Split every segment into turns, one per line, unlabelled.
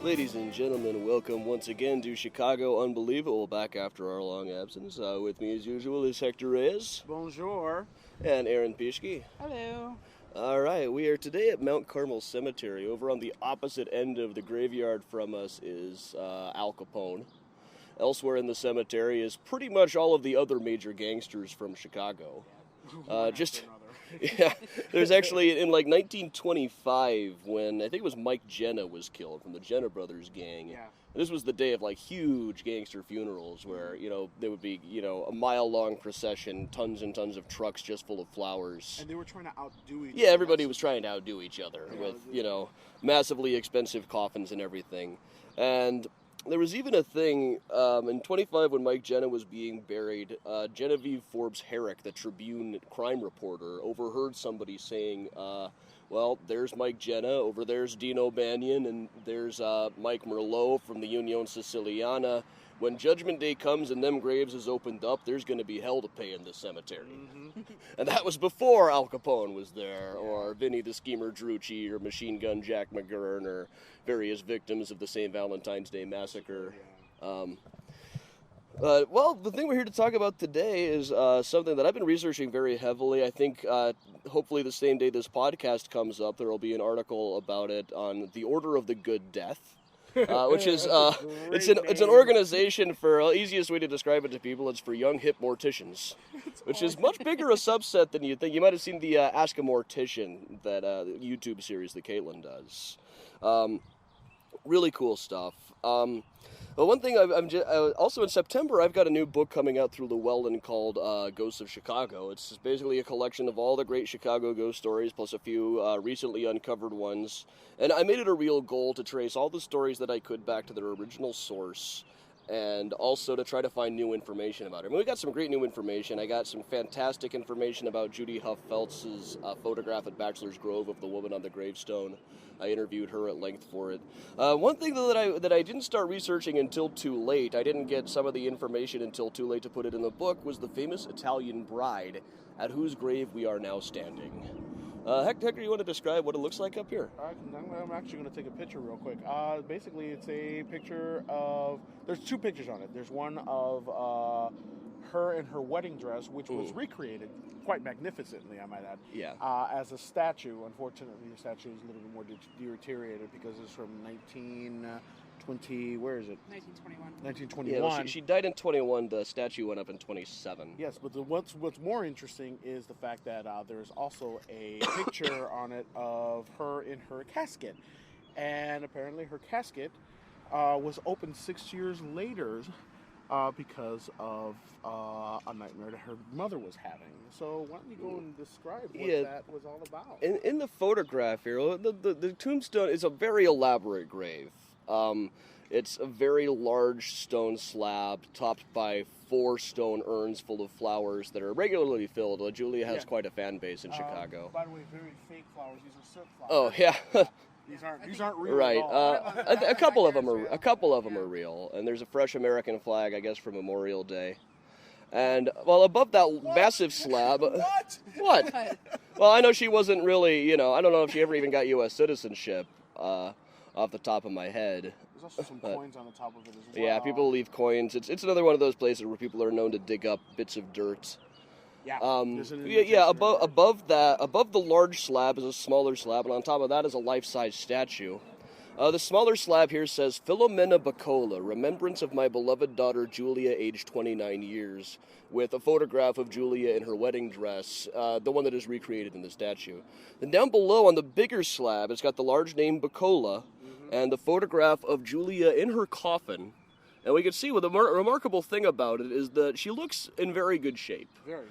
Ladies and gentlemen, welcome once again to Chicago Unbelievable, back after our long absence. With me as usual is Hector Reyes.
Bonjour.
And Aaron Pischke.
Hello.
Alright, we are today at Mount Carmel Cemetery. Over on the opposite end of the graveyard from us is Al Capone. Elsewhere in the cemetery is pretty much all of the other major gangsters from Chicago. Yeah, there's actually, in like 1925, when I think it was Mike Jenna was killed from the Jenna Brothers gang.
Yeah.
This was the day of like huge gangster funerals where, there would be, a mile-long procession, tons and tons of trucks just full of flowers.
And they were trying to outdo each other.
Yeah, everybody was trying to outdo each other with, massively expensive coffins and everything. And there was even a thing, in 25 when Mike Jenna was being buried, Genevieve Forbes Herrick, the Tribune crime reporter, overheard somebody saying, well, there's Mike Jenna, over there's Dino Banyan, and there's Mike Merlot from the Union Siciliana. When Judgment Day comes and them graves is opened up, there's going to be hell to pay in this cemetery. Mm-hmm. And that was before Al Capone was there, or Vinny the Schemer Drucci, or Machine Gun Jack McGurn, or various victims of the St. Valentine's Day Massacre. Well, the thing we're here to talk about today is something that I've been researching very heavily. I think hopefully the same day this podcast comes up, there will be an article about it on the Order of the Good Death. Which is it's an organization for easiest way to describe it to people. It's for young hip morticians, which is much bigger a subset than you think. You might have seen the Ask a Mortician, that YouTube series that Caitlin does. Really cool stuff. But one thing, also in September, I've got a new book coming out through Llewellyn called Ghosts of Chicago. It's basically a collection of all the great Chicago ghost stories, plus a few recently uncovered ones. And I made it a real goal to trace all the stories that I could back to their original source, and also to try to find new information about it. I mean, we got some great new information. I got some fantastic information about Judy Huff Feltz's photograph at Bachelor's Grove of the woman on the gravestone. I interviewed her at length for it. One thing, though, that I didn't start researching until too late, I didn't get some of the information until too late to put it in the book, was the famous Italian bride at whose grave we are now standing. Hector, you want to describe what it looks like up here?
I'm actually going to take a picture real quick. Basically, it's a picture of... There's two pictures on it. There's one of her in her wedding dress, which was recreated quite magnificently, I might add.
Yeah.
As a statue. Unfortunately, the statue is a little bit more deteriorated because it's from 1920... Where is it?
1921.
1921.
Yeah, well, she died in 21. The statue went up in 27.
Yes, but what's more interesting is the fact that there's also a picture on it of her in her casket. And apparently her casket was opened 6 years later because of a nightmare that her mother was having. So why don't you go and describe what that was all about?
In the photograph here, the tombstone is a very elaborate grave. It's a very large stone slab topped by 4 stone urns full of flowers that are regularly filled. Julia has quite a fan base in Chicago.
By the way, very fake flowers. These are silk flowers.
Oh yeah.
These aren't real.
Right.
At all.
A couple of them are real, and there's a fresh American flag, I guess, for Memorial Day. And above that massive slab. What? Well, I know she wasn't really. I don't know if she ever even got U.S. citizenship. Off the top of my head.
There's also some coins on the top of it as well.
Yeah, people leave coins. It's another one of those places where people are known to dig up bits of dirt.
Yeah.
Above the large slab is a smaller slab, and on top of that is a life-size statue. The smaller slab here says, Filomena Buccola, remembrance of my beloved daughter Julia, aged 29 years, with a photograph of Julia in her wedding dress, the one that is recreated in the statue. Then down below on the bigger slab, it's got the large name Buccola, and the photograph of Julia in her coffin. And we can see the remarkable thing about it is that she looks in very good shape.
Very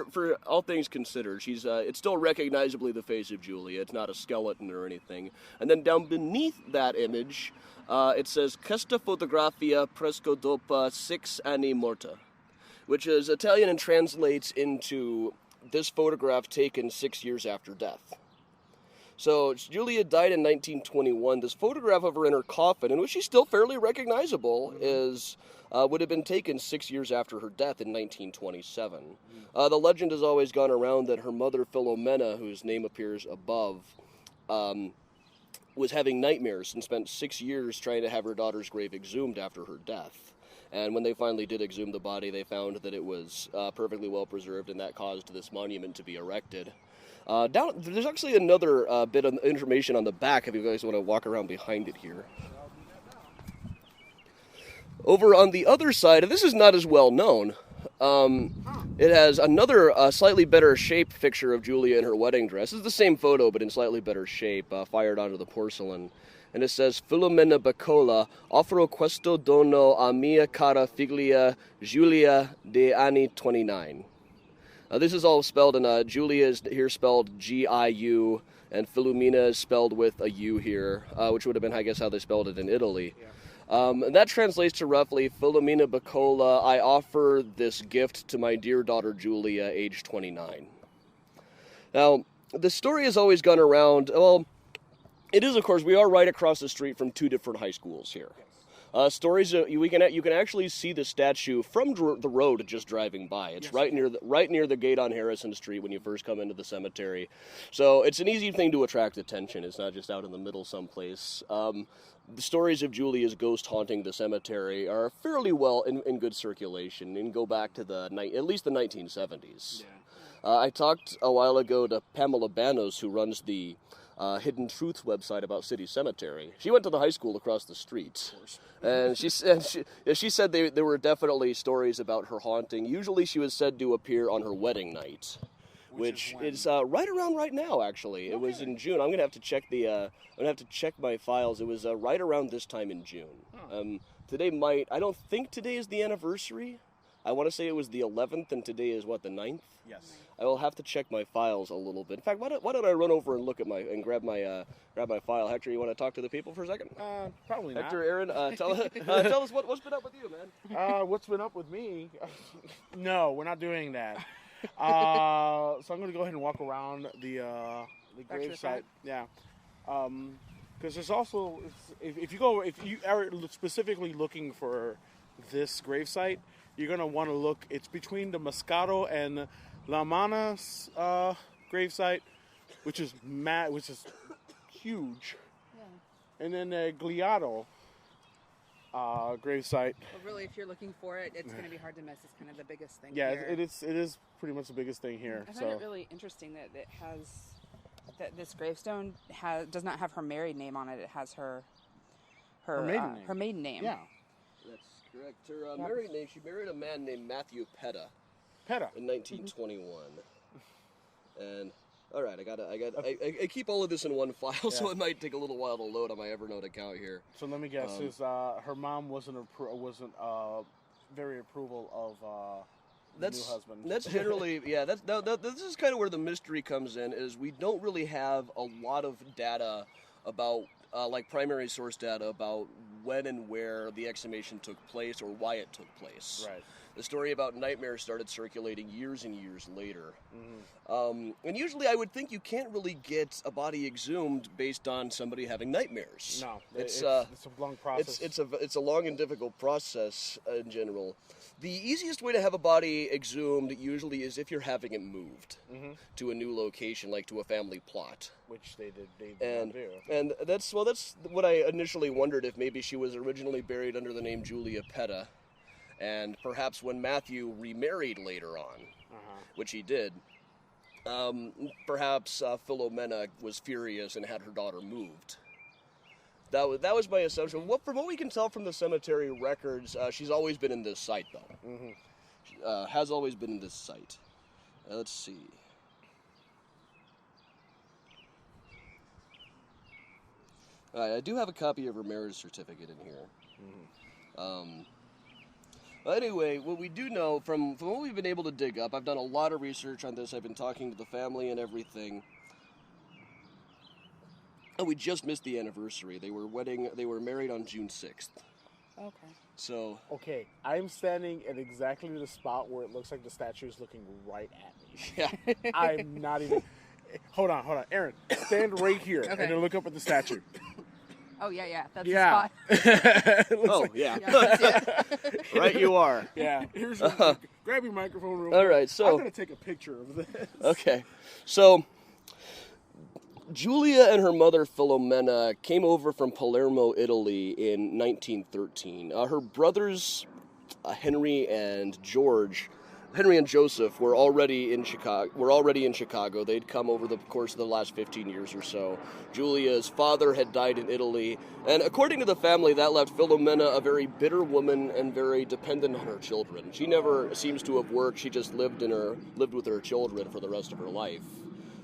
For all things considered, she's it's still recognizably the face of Julia. It's not a skeleton or anything. And then down beneath that image, it says "Questa fotografia fresco dopo 6 anni morta," which is Italian and translates into "this photograph taken 6 years after death." So Julia died in 1921. This photograph of her in her coffin, in which she's still fairly recognizable, would have been taken 6 years after her death in 1927. The legend has always gone around that her mother Filomena, whose name appears above, was having nightmares and spent 6 years trying to have her daughter's grave exhumed after her death. And when they finally did exhume the body, they found that it was perfectly well preserved, and that caused this monument to be erected. There's actually another bit of information on the back if you guys want to walk around behind it here. Over on the other side, and this is not as well known, it has another slightly better shaped picture of Julia in her wedding dress. It's the same photo, but in slightly better shape, fired onto the porcelain. And it says, Filomena Buccola, offro questo dono a mia cara figlia Julia de anni 29. This is all spelled in, Julia is here spelled G-I-U, and Filomena is spelled with a U here, which would have been, I guess, how they spelled it in Italy. Yeah. And that translates to roughly, Filomena Buccola, I offer this gift to my dear daughter Julia, age 29. Now, the story has always gone around, well, it is, of course, we are right across the street from 2 different high schools here. Stories, you can actually see the statue from the road just driving by. It's right near the gate on Harrison Street when you first come into the cemetery. So it's an easy thing to attract attention. It's not just out in the middle someplace. The stories of Julia's ghost haunting the cemetery are fairly well in good circulation and go back to at least the 1970s. Yeah. I talked a while ago to Pamela Banos, who runs the Hidden Truths website about City Cemetery. She went to the high school across the street, and she said there were definitely stories about her haunting. Usually, she was said to appear on her wedding night, which is right around right now. Actually, it was in June. I'm gonna have to check my files. It was right around this time in June. I don't think today is the anniversary. I want to say it was the 11th, and today is what, the 9th?
Yes.
I will have to check my files a little bit. In fact, why don't I run over and look at grab my file? Hector, you want to talk to the people for a second?
Probably not.
Hector, Aaron, tell us what's been up with you, man.
What's been up with me? No, we're not doing that. So I'm going to go ahead and walk around the grave site. Yeah. Because there's also, if you are specifically looking for this grave site, you're going to want to look, it's between the Moscato and La Mana's gravesite, which is huge. Yeah. And then the Gliado gravesite.
Well, really, if you're looking for it, it's going to be hard to miss. It's kind of the biggest thing
here.
here.
It is pretty much the biggest thing here.
I find it really interesting that this gravestone does not have her married name on it. It has her maiden name.
Yeah.
That's correct. Her married name, she married a man named Matthew Petta. In 1921. And all right, I keep all of this in one file, so it might take a little while to load on my Evernote account here.
So let me guess, her mom wasn't very approval of the new husband.
That's generally this is kind of where the mystery comes in. Is we don't really have a lot of data about like primary source data about when and where the exhumation took place or why it took place.
Right.
The story about nightmares started circulating years and years later. Mm-hmm. And usually I would think you can't really get a body exhumed based on somebody having nightmares.
No, it's a long process.
It's a long and difficult process in general. The easiest way to have a body exhumed usually is if you're having it moved to a new location, like to a family plot.
Which they did do.
And that's what I initially wondered, if maybe she was originally buried under the name Julia Petta. And perhaps when Matthew remarried later on, which he did, perhaps Filomena was furious and had her daughter moved. That was my assumption. From what we can tell from the cemetery records, she's always been in this site, though. Mm-hmm. Has always been in this site. Let's see. I do have a copy of her marriage certificate in here. Mm-hmm. Anyway, what we do know from what we've been able to dig up, I've done a lot of research on this. I've been talking to the family and everything. And we just missed the anniversary. They were married on June 6th.
Okay.
So.
Okay, I'm standing at exactly the spot where it looks like the statue is looking right at me. Yeah. I'm not even. Hold on. Aaron, stand right here and then look up at the statue.
Oh, yeah, that's the spot.
Yeah. Right you are.
Yeah. Here's grab your microphone real quick.
All right, so.
I'm going to take a picture of this.
Okay. So, Julia and her mother Filomena came over from Palermo, Italy in 1913. Her brothers Henry and Joseph were already in Chicago. They'd come over the course of the last 15 years or so. Julia's father had died in Italy, and according to the family, that left Filomena a very bitter woman and very dependent on her children. She never seems to have worked. She just lived with her children for the rest of her life,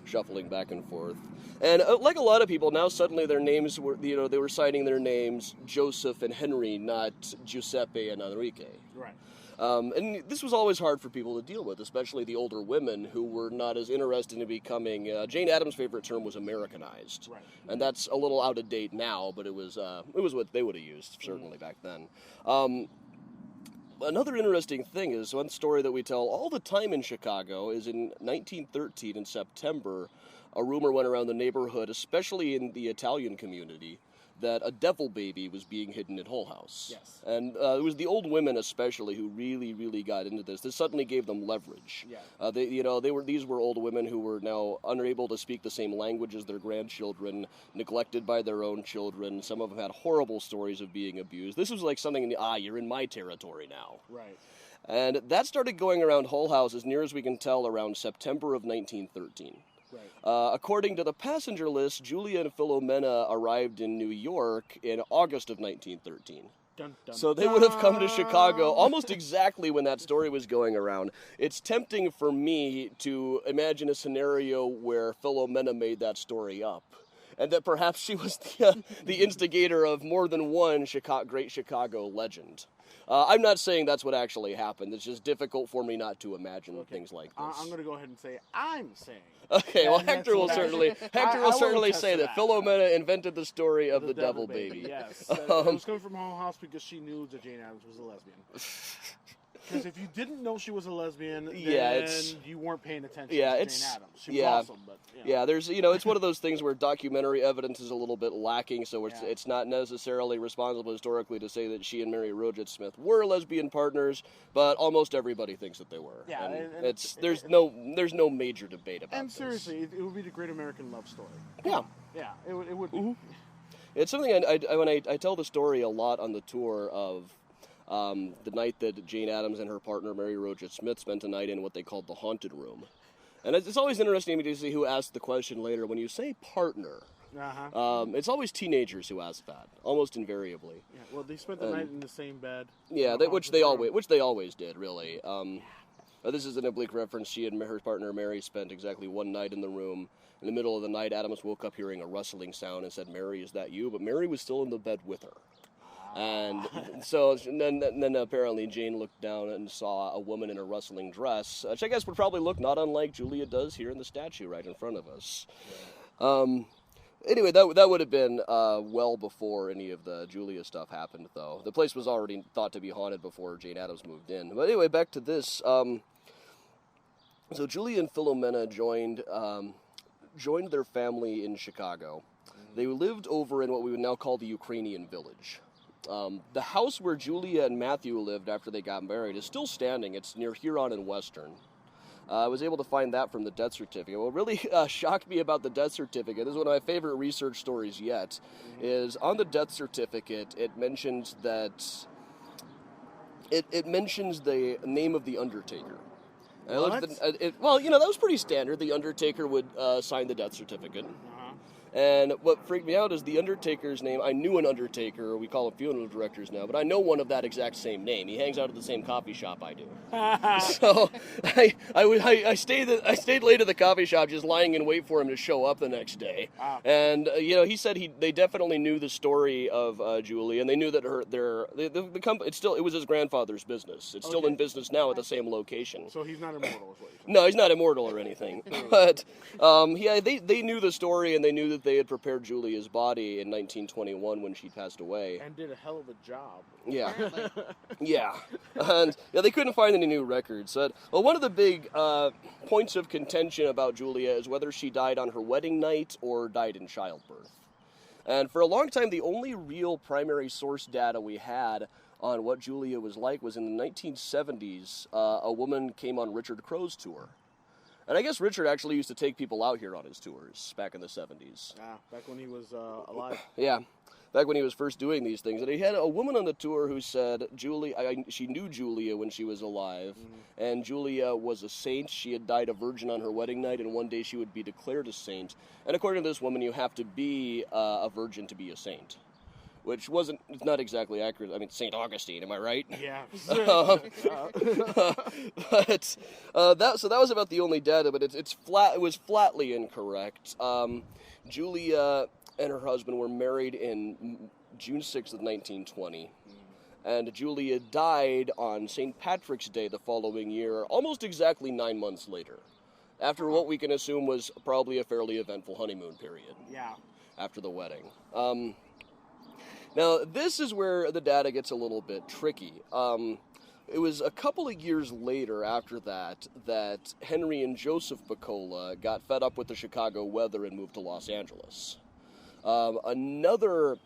shuffling back and forth. And like a lot of people, now suddenly their names were, they were signing their names Joseph and Henry, not Giuseppe and Enrique.
Right.
And this was always hard for people to deal with, especially the older women who were not as interested in becoming. Jane Addams' favorite term was Americanized,
right.
And that's a little out of date now, but it was what they would have used certainly back then. Another interesting thing is one story that we tell all the time in Chicago is in 1913 in September, a rumor went around the neighborhood, especially in the Italian community, that a devil baby was being hidden at Hull House.
Yes.
And it was the old women especially who really, really got into this. This suddenly gave them leverage.
Yeah.
These were old women who were now unable to speak the same language as their grandchildren, neglected by their own children. Some of them had horrible stories of being abused. This was like something, you're in my territory now.
Right.
And that started going around Hull House, as near as we can tell, around September of 1913.
Right.
According to the passenger list, Julia and Filomena arrived in New York in August of 1913.
Dun, dun,
So they would have come to Chicago almost exactly when that story was going around. It's tempting for me to imagine a scenario where Filomena made that story up, and that perhaps she was the instigator of more than one great Chicago legend. I'm not saying that's what actually happened. It's just difficult for me not to imagine things like this.
I'm going to go ahead and say I'm saying.
Okay, well, Hector will certainly say that
that.
Filomena invented the story of the devil baby.
Yes, it was coming from Hull House because she knew that Jane Addams was a lesbian. Because if you didn't know she was a lesbian, then you weren't paying attention to Jane Addams. She was awesome, but
there's it's one of those things where documentary evidence is a little bit lacking, so it's not necessarily responsible historically to say that she and Mary Roget Smith were lesbian partners, but almost everybody thinks that they were.
Yeah,
and there's no major debate about
and
this.
seriously, it would be the great American love story.
Yeah,
it would be.
Mm-hmm. It's something when I tell the story a lot on the tour of. The night that Jane Addams and her partner Mary Roget Smith spent a night in what they called the haunted room. And it's always interesting to me to see who asked the question later. When you say partner, it's always teenagers who ask that, almost invariably.
Yeah, well, they spent the night in the same bed.
Yeah, which they always did, really. This is an oblique reference. She and her partner Mary spent exactly one night in the room. In the middle of the night, Addams woke up hearing a rustling sound and said, "Mary, is that you?" But Mary was still in the bed with her. And so then apparently Jane looked down and saw a woman in a rustling dress, which I guess would probably look not unlike Julia does here in the statue right in front of us. Anyway, that would have been well before any of the Julia stuff happened, though. The place was already thought to be haunted before Jane Addams moved in. But anyway, back to this. So Julia and Filomena joined their family in Chicago. They lived over in what we would now call the Ukrainian Village. The house where Julia and Matthew lived after they got married is still standing. It's near Huron and Western. I was able to find that from the death certificate. What really shocked me about the death certificate, this is one of my favorite research stories yet, is on the death certificate it mentions that it mentions the name of the undertaker.
What?
That was pretty standard. The undertaker would sign the death certificate. And what freaked me out is the undertaker's name. I knew an undertaker. We call them funeral directors now, but I know one of that exact same name. He hangs out at the same coffee shop I do. So I stayed late at the coffee shop, just lying in wait for him to show up the next day.
Wow.
And he said they definitely knew the story of Julie, and they knew that the company it was his grandfather's business. It's still in business now at the same location.
So he's not immortal, is what you're saying.
No, he's not immortal or anything. But they knew the story, and they knew that they had prepared Julia's body in 1921 when she passed away.
And did a hell of a job.
Yeah. Yeah. And they couldn't find any new records. One of the big points of contention about Julia is whether she died on her wedding night or died in childbirth. And for a long time, the only real primary source data we had on what Julia was like was in the 1970s, a woman came on Richard Crowe's tour. And I guess Richard actually used to take people out here on his tours back in the 70s.
Back when he was alive.
Yeah, back when he was first doing these things. And he had a woman on the tour who said she knew Julia when she was alive, and Julia was a saint. She had died a virgin on her wedding night, and one day she would be declared a saint. And according to this woman, you have to be a virgin to be a saint. Which it's not exactly accurate. I mean, St. Augustine, am I right?
Yeah.
But that was about the only data, but it was flatly incorrect. Julia and her husband were married in June 6th of 1920, and Julia died on St. Patrick's Day the following year, almost exactly 9 months later, after what we can assume was probably a fairly eventful honeymoon period.
Yeah.
After the wedding. Now, this is where the data gets a little bit tricky. It was a couple of years later after that Henry and Joseph Buccola got fed up with the Chicago weather and moved to Los Angeles. The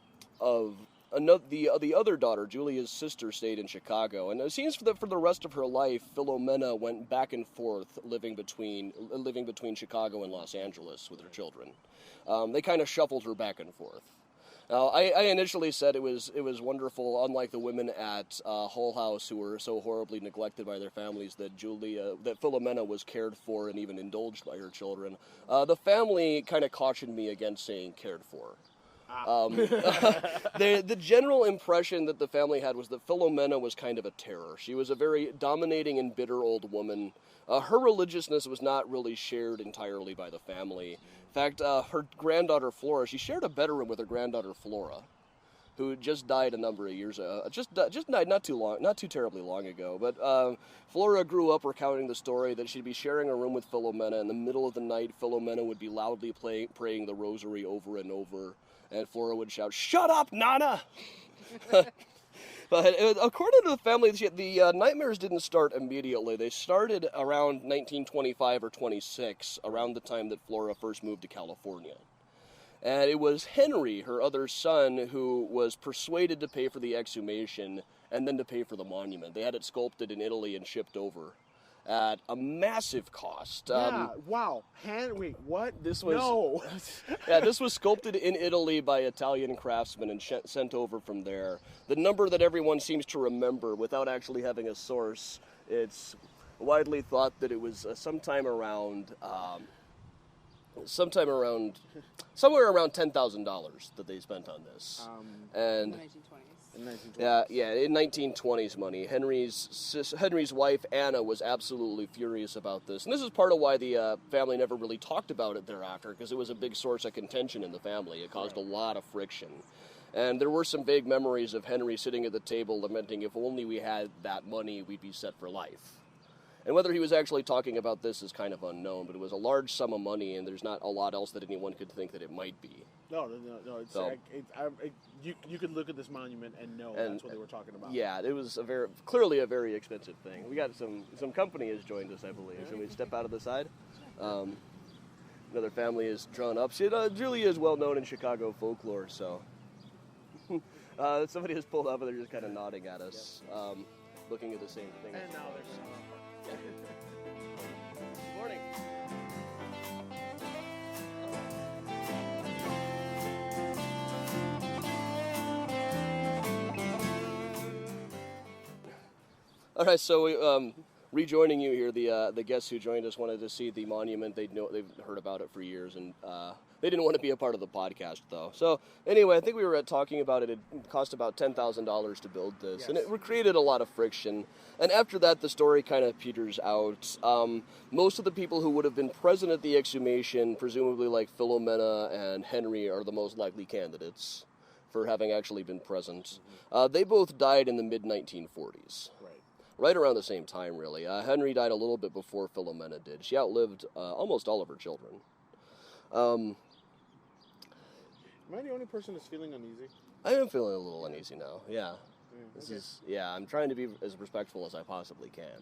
other daughter, Julia's sister, stayed in Chicago, and it seems for the rest of her life, Philomena went back and forth living between Chicago and Los Angeles with her children. They kind of shuffled her back and forth. Now, I initially said it was wonderful, unlike the women at Hull House who were so horribly neglected by their families, that Philomena was cared for and even indulged by her children. The family kind of cautioned me against saying cared for. The general impression that the family had was that Philomena was kind of a terror. She was a very dominating and bitter old woman. Her religiousness was not really shared entirely by the family. In fact, her granddaughter Flora, she shared a bedroom with her granddaughter Flora, who just died a number of years ago. Just died not too terribly long ago. But Flora grew up recounting the story that she'd be sharing a room with Philomena. In the middle of the night, Philomena would be loudly praying the rosary over and over, and Flora would shout, "Shut up, Nana!" But according to the family, the nightmares didn't start immediately. They started around 1925 or 26, around the time that Flora first moved to California. And it was Henry, her other son, who was persuaded to pay for the exhumation and then to pay for the monument. They had it sculpted in Italy and shipped over at a massive cost.
Wow. Wait, what?
This was
no.
This was sculpted in Italy by Italian craftsmen and sent over from there. The number that everyone seems to remember, without actually having a source, it's widely thought that it was somewhere around $10,000 that they spent on this.
In the 1920s.
In 1920s money. Henry's wife, Anna, was absolutely furious about this. And this is part of why the family never really talked about it thereafter, because it was a big source of contention in the family. It caused a lot of friction. And there were some vague memories of Henry sitting at the table lamenting, if only we had that money, we'd be set for life. And whether he was actually talking about this is kind of unknown, but it was a large sum of money, and there's not a lot else that anyone could think that it might be.
No. You could look at this monument and know that's what they were talking about.
Yeah, it was clearly a very expensive thing. We got some company has joined us, I believe. Should we step out of the side? Another family is drawn up. Julia is well known in Chicago folklore, so somebody has pulled up and they're just kind of nodding at us, looking at the same thing.
And now they're.
Good morning. All right, so rejoining you here, the guests who joined us wanted to see the monument. They've heard about it for years, and they didn't want to be a part of the podcast, though. So anyway, I think we were talking about it. It cost about $10,000 to build this, yes. And it created a lot of friction. And after that, the story kind of peters out. Most of the people who would have been present at the exhumation, presumably like Philomena and Henry, are the most likely candidates for having actually been present. They both died in the mid-1940s. Right around the same time, really. Henry died a little bit before Philomena did. She outlived almost all of her children.
Am I the only person that's feeling uneasy?
I am feeling a little uneasy now, yeah. I'm trying to be as respectful as I possibly can.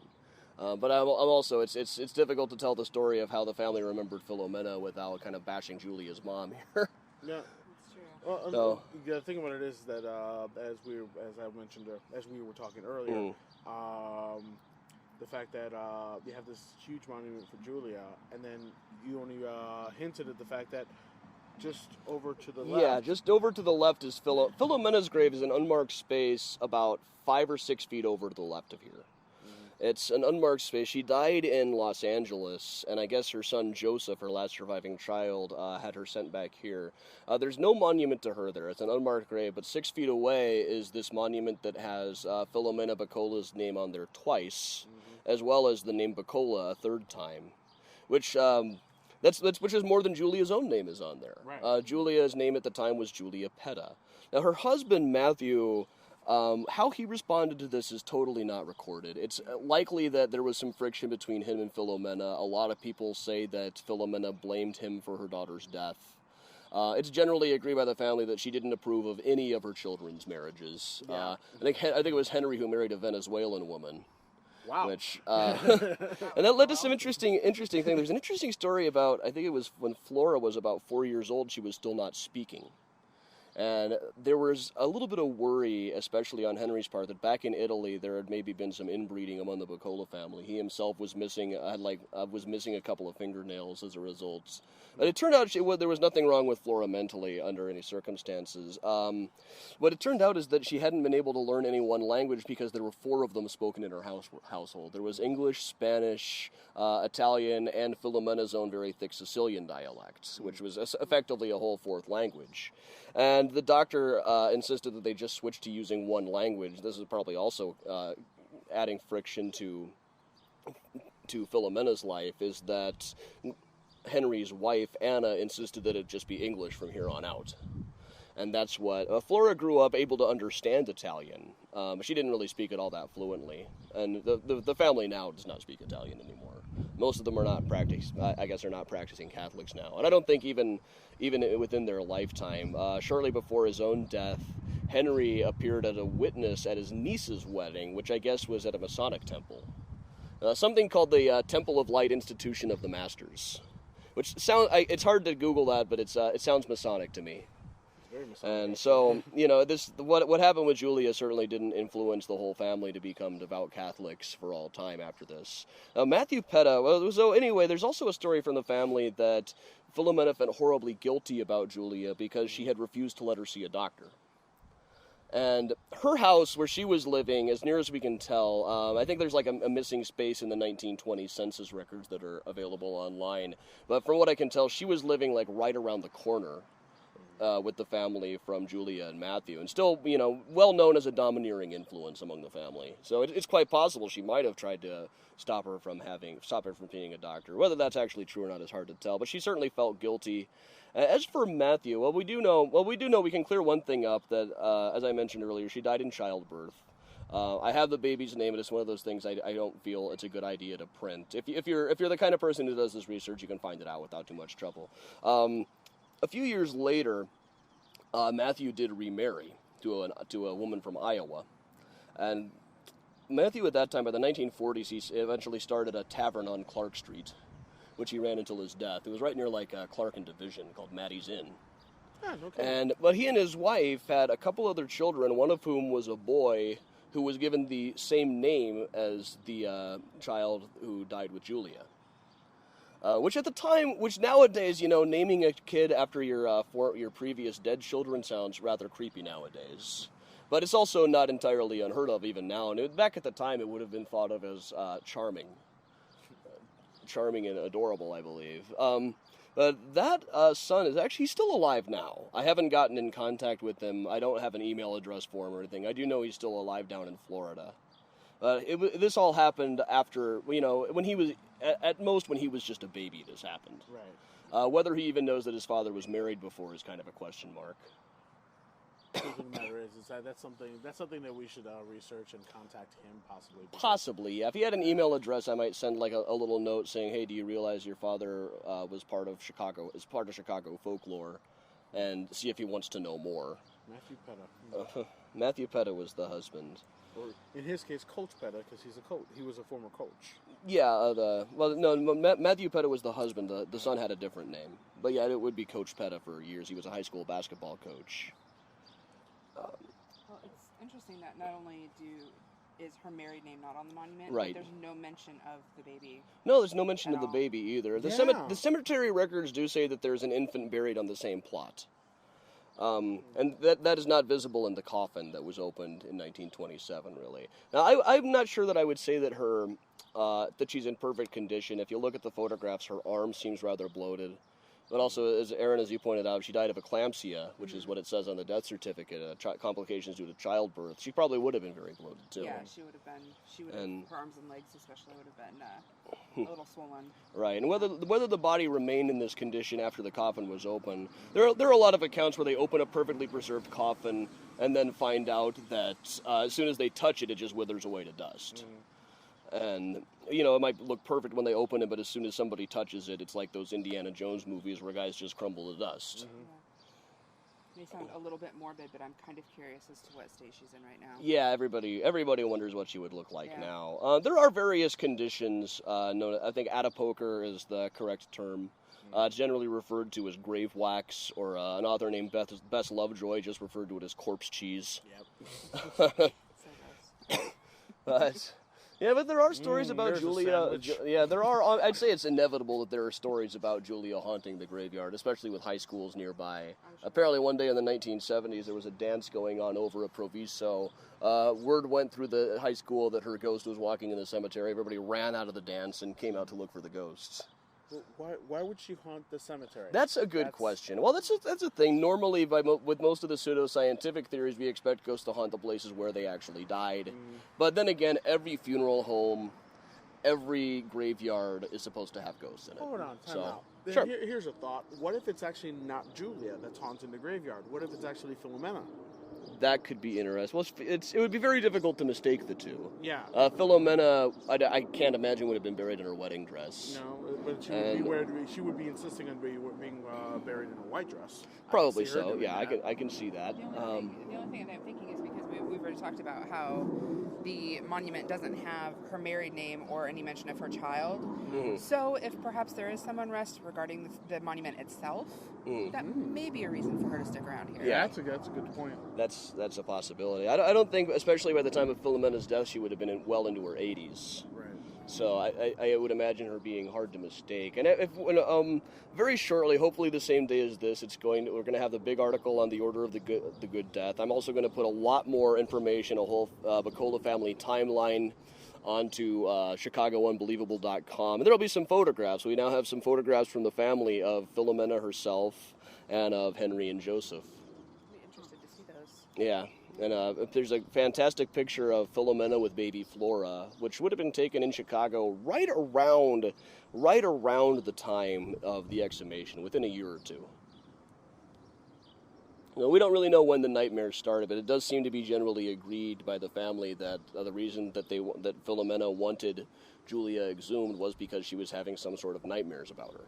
But I'm also, it's difficult to tell the story of how the family remembered Philomena without kind of bashing Julia's mom here.
Yeah. Well, the thing about it is that as we were talking earlier, the fact that you have this huge monument for Julia, and then you only hinted at the fact that just over to the left.
Yeah, just over to the left is Philomena's grave is an unmarked space about 5 or 6 feet over to the left of here. It's an unmarked space. She died in Los Angeles, and I guess her son Joseph, her last surviving child, had her sent back here. There's no monument to her there. It's an unmarked grave, but 6 feet away is this monument that has Philomena Buccola's name on there twice, as well as the name Buccola a third time, which which is more than Julia's own name is on there.
Right.
Julia's name at the time was Julia Petta. Now, her husband, Matthew... how he responded to this is totally not recorded. It's likely that there was some friction between him and Philomena. A lot of people say that Philomena blamed him for her daughter's death. It's generally agreed by the family that she didn't approve of any of her children's marriages.
Yeah.
I think it was Henry who married a Venezuelan woman.
Wow.
Which and that led to some interesting things. There's an interesting story about, I think it was when Flora was about 4 years old, she was still not speaking. And there was a little bit of worry, especially on Henry's part, that back in Italy there had maybe been some inbreeding among the Buccola family. He himself was missing a couple of fingernails as a result. But it turned out there was nothing wrong with Flora mentally under any circumstances. What it turned out is that she hadn't been able to learn any one language because there were 4 of them spoken in her household. There was English, Spanish, Italian, and Philomena's own very thick Sicilian dialect, which was effectively a whole 4th language. And the doctor insisted that they just switch to using one language. This is probably also adding friction to Philomena's life, is that Henry's wife, Anna, insisted that it just be English from here on out. And that's what... Flora grew up able to understand Italian. She didn't really speak it all that fluently. And the family now does not speak Italian anymore. Most of them are not are not practicing Catholics now. And I don't think even within their lifetime. Shortly before his own death, Henry appeared as a witness at his niece's wedding, which I guess was at a Masonic temple. Something called the Temple of Light Institution of the Masters. Which it's hard to Google that, but it sounds Masonic to me. And so, what happened with Julia certainly didn't influence the whole family to become devout Catholics for all time after this. Matthew Petta, so anyway, there's also a story from the family that Philomena felt horribly guilty about Julia because she had refused to let her see a doctor. And her house, where she was living, as near as we can tell, I think there's like a missing space in the 1920 census records that are available online. But from what I can tell, she was living like right around the corner with the family from Julia and Matthew, and still, well known as a domineering influence among the family. So it's quite possible she might have tried to stop her from being a doctor. Whether that's actually true or not is hard to tell, but she certainly felt guilty. As for Matthew, we do know we can clear one thing up, that as I mentioned earlier, she died in childbirth. I have the baby's name, and it's one of those things I don't feel it's a good idea to print. If you're the kind of person who does this research, you can find it out without too much trouble. A few years later, Matthew did remarry to a woman from Iowa, and Matthew at that time, by the 1940s, he eventually started a tavern on Clark Street, which he ran until his death. It was right near Clark and Division, called Maddie's Inn.
Okay.
But he and his wife had a couple other children, one of whom was a boy who was given the same name as the child who died with Julia. Which nowadays, naming a kid after your previous dead children sounds rather creepy nowadays. But it's also not entirely unheard of even now. And back at the time, it would have been thought of as charming and adorable, I believe. But that son is actually, he's still alive now. I haven't gotten in contact with him. I don't have an email address for him or anything. I do know he's still alive down in Florida. This all happened after, when he was, at most when he was just a baby, this happened.
Right.
Whether he even knows that his father was married before is kind of a question mark.
The truth of the matter is that's something that we should research and contact him possibly.
Possibly, yeah. If he had an email address, I might send a little note saying, "Hey, do you realize your father was part of Chicago folklore?" And see if he wants to know more.
Matthew Petta.
Matthew Petta was the husband.
Or in his case, Coach Petta, because he's a coach. He was a former coach.
Yeah. Matthew Petta was the husband. The son had a different name, but yeah, it would be Coach Petta for years. He was a high school basketball coach.
Well, it's interesting that not only do is her married name not on the monument.
Right.
But there's no mention of the baby.
No, there's no mention
at
of the
all.
baby either. The,
Yeah.
the cemetery records do say that there's an infant buried on the same plot. And that is not visible in the coffin that was opened in 1927, really. Now, I'm not sure that I would say that that she's in perfect condition. If you look at the photographs, her arm seems rather bloated. But also, as Aaron, as you pointed out, she died of eclampsia, which is what it says on the death certificate, complications due to childbirth. She probably would have been very bloated, too.
Yeah, she would have, her arms and legs especially would have been a little swollen.
Right, and whether the body remained in this condition after the coffin was open, there are a lot of accounts where they open a perfectly preserved coffin and then find out that as soon as they touch it, it just withers away to dust. And, it might look perfect when they open it, but as soon as somebody touches it, it's like those Indiana Jones movies where guys just crumble to dust.
It may sound a little bit morbid, but I'm kind of curious as to what state she's in right now.
Yeah, everybody wonders what she would look like now. There are various conditions known. I think adipoker is the correct term. It's generally referred to as grave wax, or an author named Bess Lovejoy just referred to it as corpse cheese.
Yep.
But there are stories about Julia. There are. I'd say it's inevitable that there are stories about Julia haunting the graveyard, especially with high schools nearby. Apparently, one day in the 1970s, there was a dance going on over at Proviso. Word went through the high school that her ghost was walking in the cemetery. Everybody ran out of the dance and came out to look for the ghosts.
Why would she haunt the cemetery?
That's a good question. Well, that's a thing. Normally, with most of the pseudoscientific theories, we expect ghosts to haunt the places where they actually died. But then again, every funeral home, every graveyard is supposed to have ghosts in it.
Hold on, time out.
Sure.
Here's a thought. What if it's actually not Julia that's haunting the graveyard? What if it's actually Philomena?
That could be interesting. Well, it would be very difficult to mistake the two.
Yeah.
Philomena, I can't imagine would have been buried in her wedding dress.
No, but she would be insisting on being buried in a white dress.
Probably so. Yeah, I can see that.
The only thing that I'm thinking is because we've already talked about how the monument doesn't have her married name or any mention of her child. So if perhaps there is some unrest regarding the monument itself, that may be a reason for her to stick around here.
Yeah, that's a good point.
That's a possibility. I don't think, especially by the time of Philomena's death, she would have been well into her 80s.
Right.
So I would imagine her being hard to mistake. And very shortly, hopefully the same day as this, we're going to have the big article on the Order of the Good Death. I'm also going to put a lot more information, a whole Buccola family timeline onto ChicagoUnbelievable.com. And there'll be some photographs. We now have some photographs from the family of Philomena herself and of Henry and Joseph.
I'd be interested to see those.
Yeah. And there's a fantastic picture of Philomena with baby Flora, which would have been taken in Chicago right around the time of the exhumation, within a year or two. We don't really know when the nightmares started, but it does seem to be generally agreed by the family that the reason that Philomena wanted Julia exhumed was because she was having some sort of nightmares about her.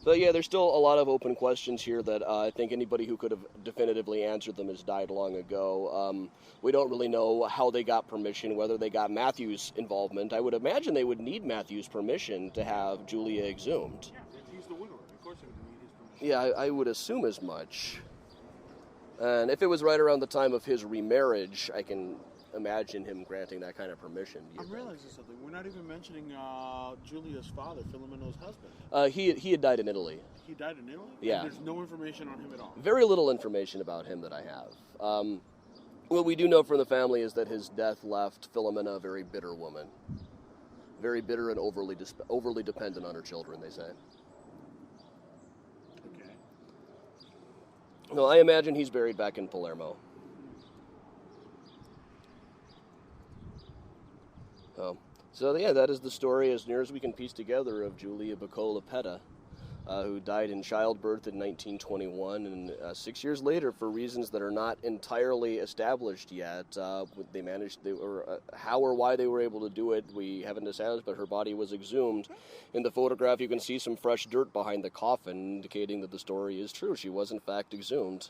But yeah, there's still a lot of open questions here that I think anybody who could have definitively answered them has died long ago. We don't really know how they got permission, whether they got Matthew's involvement. I would imagine they would need Matthew's permission to have Julia exhumed.
Yeah, if he's the widower, of course they would need his permission.
Yeah, I would assume as much. And if it was right around the time of his remarriage, I can imagine him granting that kind of permission.
I'm realizing something. We're not even mentioning Julia's father, Philomena's husband.
He had died in Italy.
He died in Italy?
Yeah.
And there's no information on him at all?
Very little information about him that I have. What we do know from the family is that his death left Philomena a very bitter woman. Very bitter and overly dependent on her children, they say.
Okay.
No, I imagine he's buried back in Palermo. So yeah, that is the story as near as we can piece together of Julia Buccola Petta, who died in childbirth in 1921, and 6 years later, for reasons that are not entirely established yet, how or why they were able to do it, we haven't established, but her body was exhumed. In the photograph, you can see some fresh dirt behind the coffin, indicating that the story is true. She was, in fact, exhumed.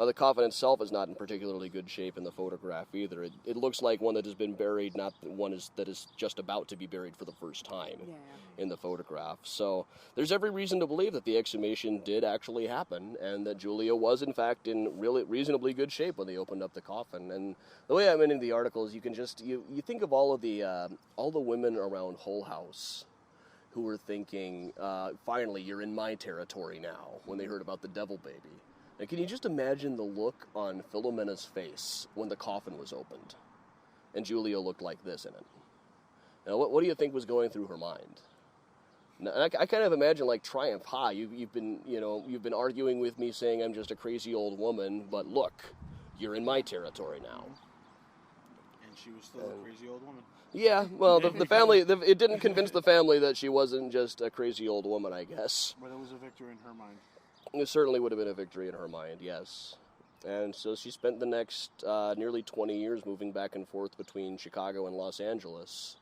The coffin itself is not in particularly good shape in the photograph either. It looks like one that has been buried, not one that is just about to be buried for the first time in the photograph. So there's every reason to believe that the exhumation did actually happen, and that Julia was in fact in really reasonably good shape when they opened up the coffin. And the way I'm in the article is you can just you think of all the women around Hull House who were thinking, finally, you're in my territory now, when they heard about the devil baby. And can you just imagine the look on Philomena's face when the coffin was opened, and Julia looked like this in it? Now, what do you think was going through her mind? Now, I kind of imagine like triumph. You've been arguing with me, saying I'm just a crazy old woman, but look, you're in my territory now.
And she was still a crazy old woman.
Yeah, well, the family, it didn't convince the family that she wasn't just a crazy old woman, I guess.
But it was a victory in her mind.
It certainly would have been a victory in her mind, yes. And so she spent the next nearly 20 years moving back and forth between Chicago and Los Angeles.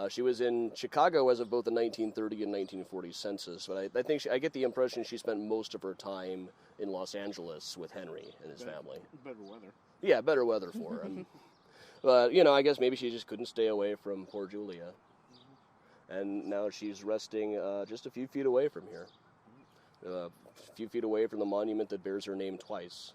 She was in Chicago as of both the 1930 and 1940 census, but I think I get the impression she spent most of her time in Los Angeles with Henry and his family.
Better weather.
Yeah, better weather for her. But, I guess maybe she just couldn't stay away from poor Julia. And now she's resting just a few feet away from here. A few feet away from the monument that bears her name twice.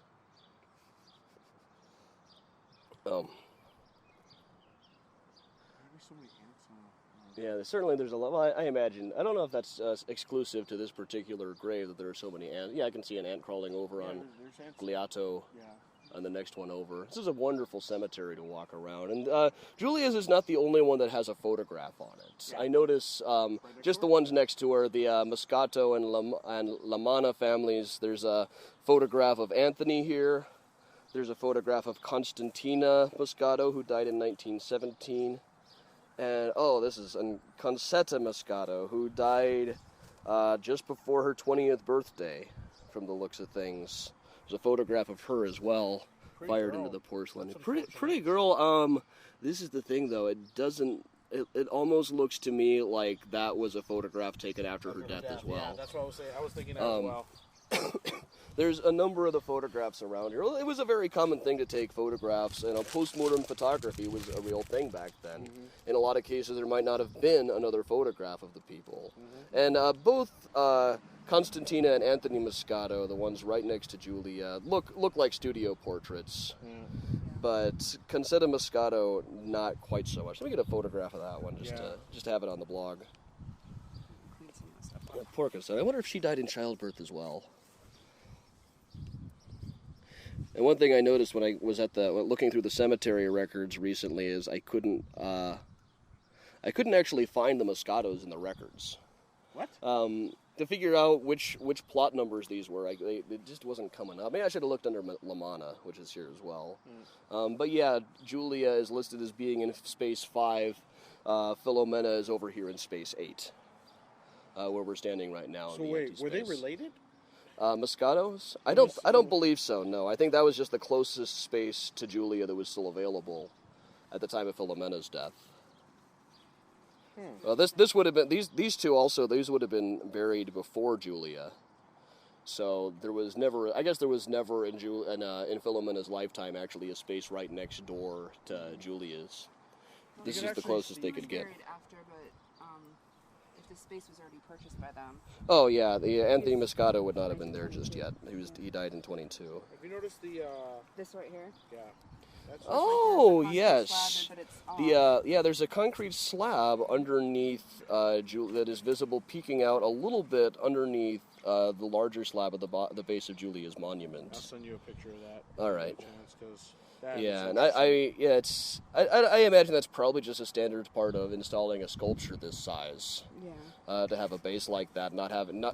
Yeah, there's a lot. Well, I imagine. I don't know if that's exclusive to this particular grave that there are so many ants. Yeah, I can see an ant crawling over on Gliato. Yeah. On the next one over. This is a wonderful cemetery to walk around. And Julia's is not the only one that has a photograph on it. Yeah. I notice just the ones next to her, the Moscato and Lamanna families. There's a photograph of Anthony here. There's a photograph of Constantina Moscato, who died in 1917. And, this is Concetta Moscato, who died just before her 20th birthday, from the looks of things. There's a photograph of her as well, fired into the porcelain. Pretty girl. This is the thing, though. It doesn't. It almost looks to me like that was a photograph taken after her death as well.
Yeah, that's what I was saying. I was thinking that as well.
There's a number of the photographs around here. It was a very common thing to take photographs, and postmortem photography was a real thing back then. Mm-hmm. In a lot of cases, there might not have been another photograph of the people. Mm-hmm. And both Constantina and Anthony Moscato, the ones right next to Julia, look like studio portraits. Mm. But Concetta Moscato, not quite so much. Let me get a photograph of that one, just to have it on the blog. Yeah, poor Concetta. I wonder if she died in childbirth as well. And one thing I noticed when I was looking through the cemetery records recently is I couldn't actually find the Moscatos in the records.
What?
To figure out which plot numbers these were, it just wasn't coming up. Maybe I should have looked under Lamanna, which is here as well. But yeah, Julia is listed as being in space 5. Philomena is over here in space 8, where we're standing right now.
So wait, were they related?
Moscatos? I don't believe so. No, I think that was just the closest space to Julia that was still available at the time of Philomena's death. Well, this would have been these two also. These would have been buried before Julia, so there was never in Philomena's lifetime actually a space right next door to Julia's. This is the closest they could get.
After, but if the space was already purchased by them.
Oh yeah, the Anthony Moscato would not have been there just yet. He died in 22.
Have you noticed
this right here?
Yeah.
Yes. There's a concrete slab underneath that is visible, peeking out a little bit underneath the larger slab at the base of Julia's monument.
I'll send you a picture of that.
All right.
Yeah,
and I imagine that's probably just a standard part of installing a sculpture this size. Yeah. To have a base like that,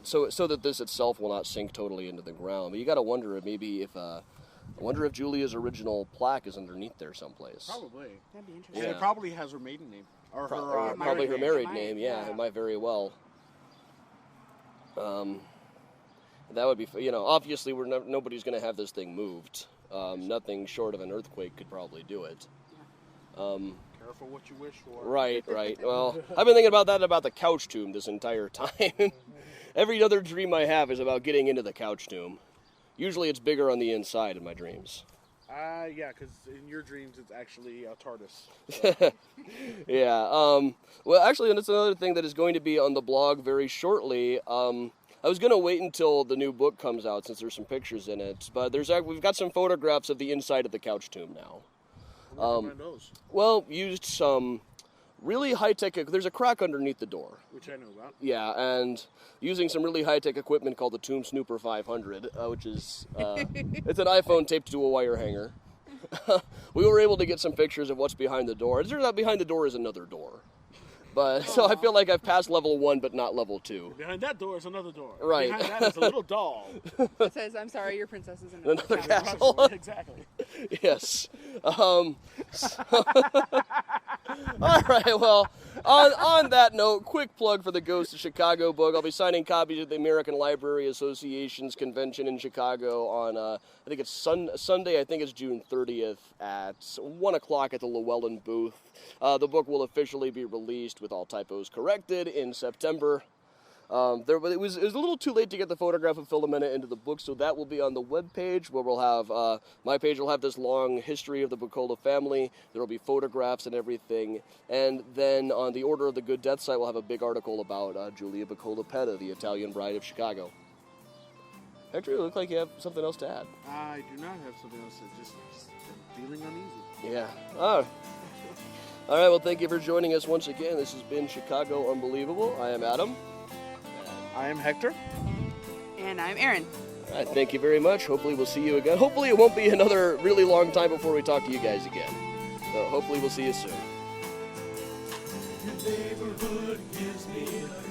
so that this itself will not sink totally into the ground. But you got to wonder if Julia's original plaque is underneath there someplace.
Probably.
That'd be interesting.
And it probably has her maiden name. Or
probably her married name, it might very well. That would be, obviously nobody's going to have this thing moved. Nothing short of an earthquake could probably do it.
Careful what you wish for.
Right. Well, I've been thinking about the couch tomb this entire time. Every other dream I have is about getting into the couch tomb. Usually it's bigger on the inside in my dreams.
Yeah, because in your dreams it's actually a TARDIS.
Yeah. Well, actually, and it's another thing that is going to be on the blog very shortly. I was going to wait until the new book comes out since there's some pictures in it, but we've got some photographs of the inside of the couch tomb now.
Where can I find those?
Well, used some really high-tech. There's a crack underneath the door.
Which I know about.
Yeah, and using some really high-tech equipment called the Tomb Snooper 500, which is it's an iPhone taped to a wire hanger. We were able to get some pictures of what's behind the door. It turns out behind the door is another door. But so I feel like I've passed level 1, but not level 2.
Behind that door is another door.
Right.
Behind that is a little doll.
It says, "I'm sorry, your princess is in
Another
castle."
castle.
Exactly.
Yes. All right. Well, on that note, quick plug for the Ghost of Chicago book. I'll be signing copies at the American Library Association's convention in Chicago on I think it's Sunday. I think it's June 30th at 1 o'clock at the Llewellyn booth. The book will officially be released with all typos corrected in September. But it was a little too late to get the photograph of Philomena into the book, so that will be on the webpage where we'll have, my page will have this long history of the Buccola family. There will be photographs and everything. And then on the Order of the Good Death site, we'll have a big article about Julia Buccola Petta, the Italian bride of Chicago. Hector, you look like you have something else to add.
I do not have something else. Just feeling uneasy.
Yeah. Oh. All right, well, thank you for joining us once again. This has been Chicago Unbelievable. I am Adam.
I am Hector.
And I'm Aaron.
All right, thank you very much. Hopefully we'll see you again. Hopefully it won't be another really long time before we talk to you guys again. So hopefully we'll see you soon.
Your neighborhood gives me a